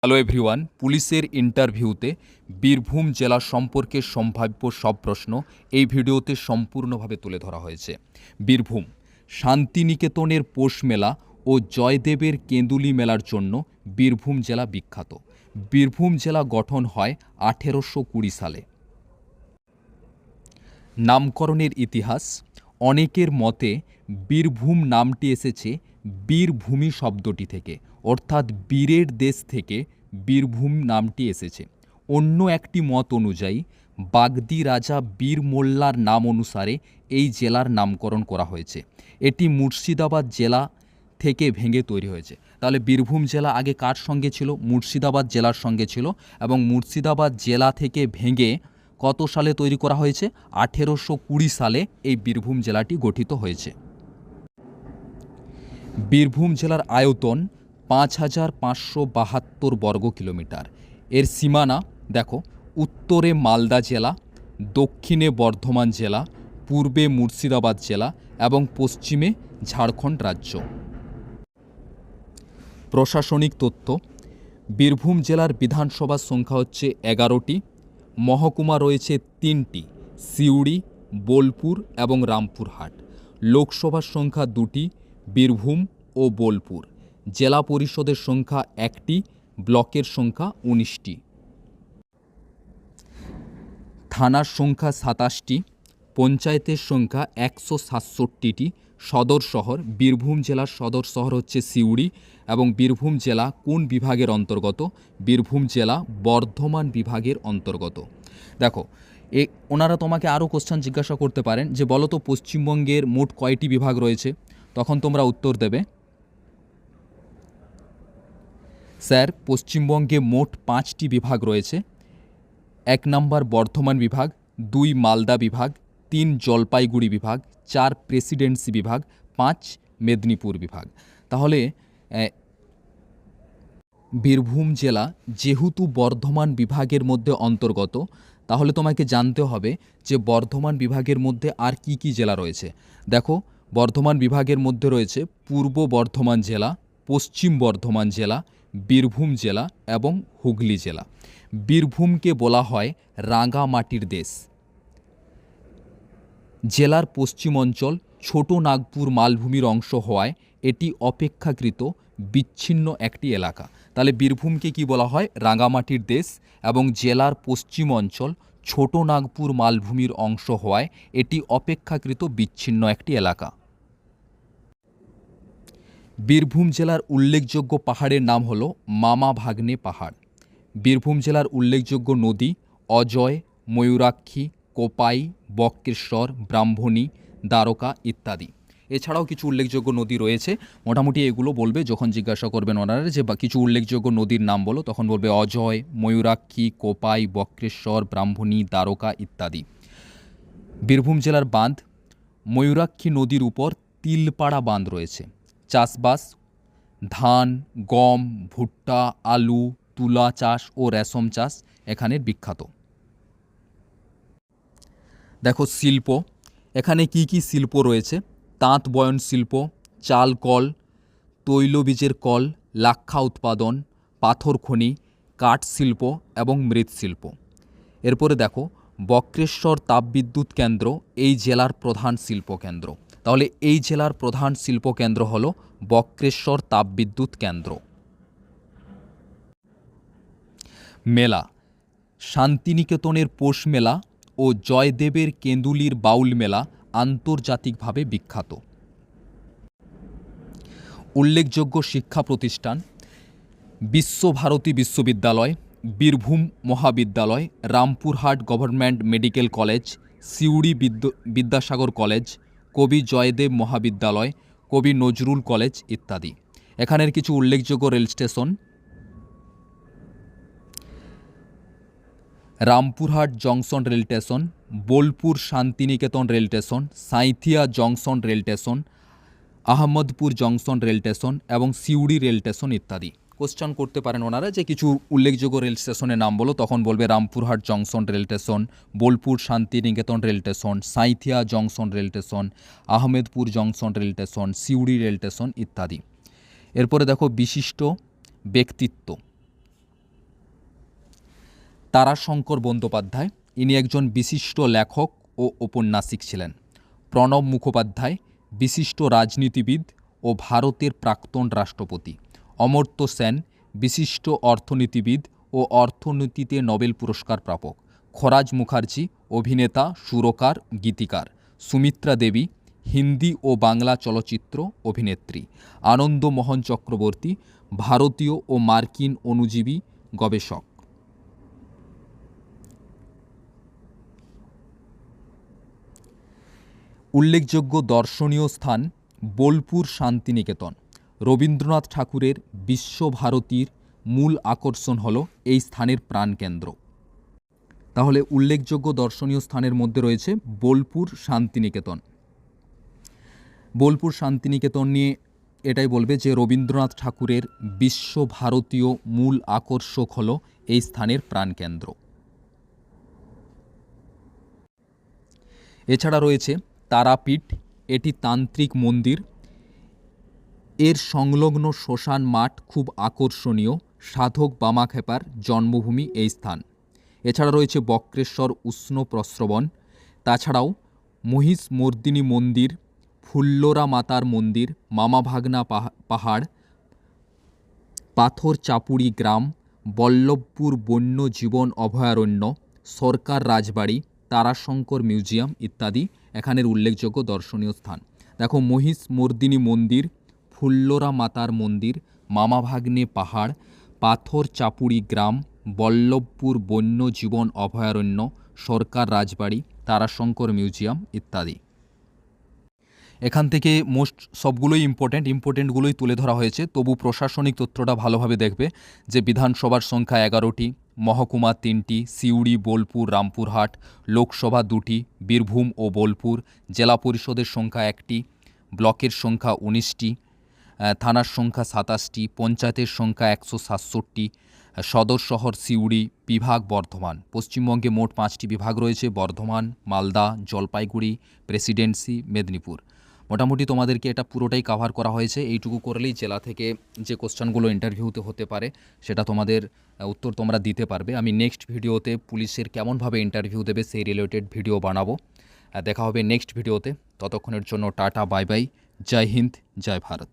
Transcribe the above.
Hello everyone, পুলিশের ইন্টারভিউতে বীরভূম জেলা সম্পর্কে সম্ভাব্য সব প্রশ্ন এই ভিডিওতে সম্পূর্ণভাবে তুলে ধরা হয়েছে। বীরভূম শান্তিনিকেতনের পৌষ মেলা ও জয়দেবের কেঁদুলি মেলার জন্য বীরভূম জেলা বিখ্যাত। বীরভূম জেলা গঠন হয় 1820 সালে। নামকরণের ইতিহাস, অনেকের মতে বীরভূম নামটি এসেছে বীরভূমি শব্দটি থেকে, অর্থাৎ বীরের দেশ থেকে বীরভূম নামটি এসেছে। অন্য একটি মত অনুযায়ী বাগদি রাজা বীর মোল্লার নাম অনুসারে এই জেলার নামকরণ করা হয়েছে। এটি মুর্শিদাবাদ জেলা থেকে ভেঙে তৈরি হয়েছে। তাহলে বীরভূম জেলা আগে কার সঙ্গে ছিল? মুর্শিদাবাদ জেলার সঙ্গে ছিল, এবং মুর্শিদাবাদ জেলা থেকে ভেঙে কত সালে তৈরি করা হয়েছে? 1820 সালে এই বীরভূম জেলাটি গঠিত হয়েছে। বীরভূম জেলার আয়তন 5572 বর্গ কিলোমিটার। এর সীমানা দেখো, উত্তরে মালদা জেলা, দক্ষিণে বর্ধমান জেলা, পূর্বে মুর্শিদাবাদ জেলা এবং পশ্চিমে ঝাড়খণ্ড রাজ্য। প্রশাসনিক তথ্য, বীরভূম জেলার বিধানসভার সংখ্যা হচ্ছে 11টি, মহকুমা রয়েছে 3টি, সিউড়ি, বোলপুর এবং রামপুরহাট। লোকসভার সংখ্যা 2টি, বীরভূম ও বোলপুর। জেলা পরিষদের সংখ্যা 1টি, ব্লকের সংখ্যা 19টি। থানার সংখ্যা 27টি, পঞ্চায়েতের সংখ্যা 167টি। সদর শহর, বীরভূম জেলার সদর শহর হচ্ছে সিউড়ি, এবং বীরভূম জেলা কোন বিভাগের অন্তর্গত? বীরভূম জেলা বর্ধমান বিভাগের অন্তর্গত। দেখো, ওনারা তোমাকে আরও কোশ্চেন জিজ্ঞাসা করতে পারেন যে বলো তো পশ্চিমবঙ্গের মোট কয়টি বিভাগ রয়েছে? তখন তোমরা উত্তর দেবে, স্যার পশ্চিমবঙ্গে মোট 5টি বিভাগ রয়েছে। 1 নম্বর বর্ধমান বিভাগ, 2 মালদা বিভাগ, 3 জলপাইগুড়ি বিভাগ, 4 প্রেসিডেন্সি বিভাগ, 5 মেদিনীপুর বিভাগ। তাহলে বীরভূম জেলা যেহেতু বর্ধমান বিভাগের মধ্যে অন্তর্গত, তাহলে তোমাকে জানতে হবে যে বর্ধমান বিভাগের মধ্যে আর কি কি জেলা রয়েছে। দেখো, বর্ধমান বিভাগের মধ্যে রয়েছে পূর্ব বর্ধমান জেলা, পশ্চিম বর্ধমান জেলা, বীরভূম জেলা এবং হুগলি জেলা। বীরভূমকে বলা হয় রাঙামাটির দেশ। জেলার পশ্চিম অঞ্চল ছোট নাগপুর মালভূমির অংশ হওয়ায় এটি অপেক্ষাকৃত বিচ্ছিন্ন একটি এলাকা। তাহলে বীরভূমকে কি বলা হয়? রাঙামাটির দেশ, এবং জেলার পশ্চিম অঞ্চল ছোট নাগপুর মালভূমির অংশ হওয়ায় এটি অপেক্ষাকৃত বিচ্ছিন্ন একটি এলাকা। বীরভূম জেলার উল্লেখযোগ্য পাহাড়ের নাম হল মামা ভাগ্নে পাহাড়। বীরভূম জেলার উল্লেখযোগ্য নদী অজয়, ময়ূরাক্ষী, কোপাই, বক্রেশ্বর, ব্রাহ্মণী, দ্বারকা ইত্যাদি। এছাড়াও কিছু উল্লেখযোগ্য নদী রয়েছে, মোটামুটি এগুলো বলবে যখন জিজ্ঞাসা করবেন ওনারা যে কিছু উল্লেখযোগ্য নদীর নাম বলো, তখন বলবে অজয়, ময়ূরাক্ষী, কোপাই, বক্রেশ্বর, ব্রাহ্মণী, দ্বারকা ইত্যাদি। বীরভূম জেলার বাঁধ, ময়ূরাক্ষী নদীর উপর তিলপাড়া বাঁধ রয়েছে। চাষবাস, ধান, গম, ভুট্টা, আলু, তুলা চাষ ও রেশম চাষ এখানের বিখ্যাত। দেখো শিল্প, এখানে কি কি শিল্প রয়েছে? তাঁত বয়ন শিল্প, চাল কল, তৈলবীজের কল, লাক্ষা উৎপাদন, পাথর খনি, কাঠ শিল্প এবং মৃৎশিল্প। এরপরে দেখো, বক্রেশ্বর তাপবিদ্যুৎ কেন্দ্র এই জেলার প্রধান শিল্প কেন্দ্র। তাহলে এই জেলার প্রধান শিল্প কেন্দ্র হল বক্রেশ্বর তাপবিদ্যুৎ কেন্দ্র। মেলা, শান্তিনিকেতনের পৌষ মেলা ও জয়দেবের কেঁদুলির বাউল মেলা আন্তর্জাতিকভাবে বিখ্যাত। উল্লেখযোগ্য শিক্ষা প্রতিষ্ঠান, বিশ্বভারতী বিশ্ববিদ্যালয়, বীরভূম মহাবিদ্যালয়, Rampurhat government medical college, Suri Vidyasagar college, কবি জয়দেব মহাবিদ্যালয়, কবি নজরুল কলেজ ইত্যাদি। এখানের কিছু উল্লেখযোগ্য rail station, Rampurhat junction rail station, Bolpur Shantiniketan rail station, Sainthia junction rail station, Ahmedpur junction rail station এবং সিউড়ি রেল স্টেশন ইত্যাদি। কোশ্চেন করতে পারেন ওনারা যে কিছু উল্লেখযোগ্য রেল স্টেশনের নাম বলো, তখন বলবে Rampurhat junction rail station, Bolpur Shantiniketan rail station, Sainthia junction rail station, Ahmedpur junction rail station, Suri rail station ইত্যাদি। এরপরে দেখো বিশিষ্ট ব্যক্তিত্ব, তারাশঙ্কর বন্দ্যোপাধ্যায়, ইনি একজন বিশিষ্ট লেখক ও ঔপন্যাসিক ছিলেন। প্রণব মুখোপাধ্যায়, বিশিষ্ট রাজনীতিবিদ ও ভারতের প্রাক্তন রাষ্ট্রপতি। অমর্ত্য সেন, বিশিষ্ট অর্থনীতিবিদ ও অর্থনীতিতে নোবেল পুরস্কার প্রাপক। খরাজ মুখার্জি, অভিনেতা, সুরকার, গীতিকার। সুমিত্রা দেবী, হিন্দি ও বাংলা চলচ্চিত্র অভিনেত্রী। আনন্দ মোহন চক্রবর্তী, ভারতীয় ও মার্কিন অণুজীবী গবেষক। উল্লেখযোগ্য দর্শনীয় স্থান বোলপুর শান্তিনিকেতন। রবীন্দ্রনাথ ঠাকুরের বিশ্বভারতীর মূল আকর্ষণ হল এই স্থানের প্রাণকেন্দ্র। তাহলে উল্লেখযোগ্য দর্শনীয় স্থানের মধ্যে রয়েছে বোলপুর শান্তিনিকেতন। বোলপুর শান্তিনিকেতন নিয়ে এটাই বলবে যে রবীন্দ্রনাথ ঠাকুরের বিশ্বভারতীয় মূল আকর্ষক হল এই স্থানের প্রাণকেন্দ্র। এছাড়া রয়েছে তারাপীঠ, এটি তান্ত্রিক মন্দির। এর সংলগ্ন শ্মশান মাঠ খুব আকর্ষণীয়, সাধক বামাখ্যাপার জন্মভূমি এই স্থান। এছাড়া রয়েছে বক্রেশ্বর উষ্ণ প্রস্রবণ। তাছাড়াও মহিষমর্দিনী মন্দির, ফুল্লরা মাতার মন্দির, মামাভাগনা পাহাড়, পাথর চাপুড়ি গ্রাম, বল্লভপুর বন্যজীবন অভয়ারণ্য, সরকার রাজবাড়ি, তারাশঙ্কর মিউজিয়াম ইত্যাদি এখানের উল্লেখযোগ্য দর্শনীয় স্থান। দেখো, মহিষমর্দিনী মন্দির, ফুল্লরা মাতার মন্দির, মামাভাগ্নে পাহাড়, পাথর চাপুড়ি গ্রাম, বল্লভপুর বন্যজীবন অভয়ারণ্য, সরকার রাজবাড়ি, তারাশঙ্কর মিউজিয়াম ইত্যাদি। এখান থেকে মোস্ট সবগুলোই ইম্পর্টেন্টগুলোই তুলে ধরা হয়েছে। তবু প্রশাসনিক তথ্যটা ভালোভাবে দেখবে যে বিধানসভার সংখ্যা 11টি, মহকুমা 3টি, সিউড়ি, বোলপুর, রামপুরহাট, লোকসভা 2টি, বীরভূম ও বোলপুর, জেলা পরিষদের সংখ্যা 1টি, ব্লকের সংখ্যা 19টি, থানার সংখ্যা 27টি, পঞ্চায়েতের সংখ্যা 167টি, সদর শহর সিউড়ি, বিভাগ বর্ধমান। পশ্চিমবঙ্গে মোট 5টি বিভাগ রয়েছে: বর্ধমান, মালদা, জলপাইগুড়ি, প্রেসিডেন্সি, মেদিনীপুর। মোটামুটি তোমাদেরকে এটা পুরোটাই কাভার করা হয়েছে। এইটুকু করলেই জেলা থেকে যে কোশ্চেনগুলো ইন্টারভিউতে হতে পারে সেটা তোমাদের উত্তর তোমরা দিতে পারবে। আমি নেক্সট ভিডিওতে পুলিশের কেমনভাবে ইন্টারভিউ দেবে সেই রিলেটেড ভিডিও বানাবো। দেখা হবে নেক্সট ভিডিওতে। ততক্ষণের জন্য টাটা, বাই বাই, জয় হিন্দ, জয় ভারত।